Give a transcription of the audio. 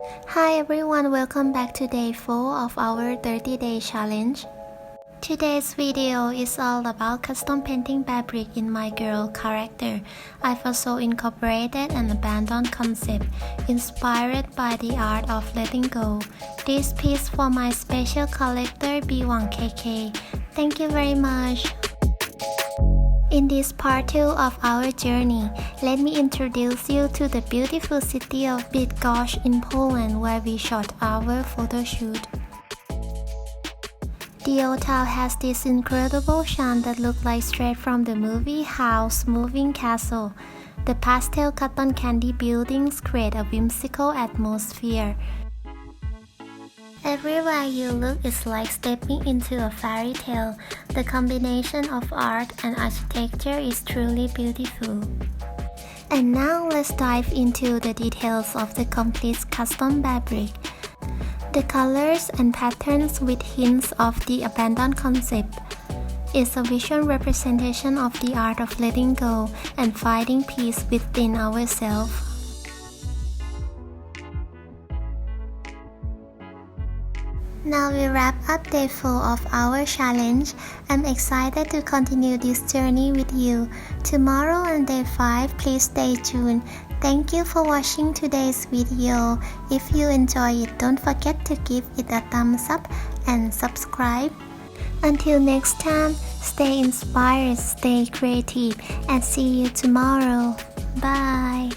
Hi everyone, welcome back to day 4 of our 30-day challenge. Today's video is all about custom painting Bearbrick in my girl character. I've also incorporated an abandoned concept inspired by the art of letting go. This piece for my special collector Bydgoszcz. Thank you very much. In this part 2 of our journey, let me introduce you to the beautiful city of Bydgoszcz in Poland where we shot our photo shoot. The old town has this incredible charm that looks like straight from the movie House Moving Castle. The pastel cotton candy buildings create a whimsical atmosphere. Everywhere you look is like stepping into a fairy tale. The combination of art and architecture is truly beautiful. And now let's dive into the details of the complete custom Bearbrick. The colors and patterns with hints of the abandoned concept is a visual representation of the art of letting go and finding peace within ourselves. Now we wrap up day 4 of our challenge. I'm excited to continue this journey with you. Tomorrow on day 5, please stay tuned. Thank you for watching today's video. If you enjoy it, don't forget to give it a thumbs up and subscribe. Until next time, stay inspired, stay creative, and see you tomorrow. Bye.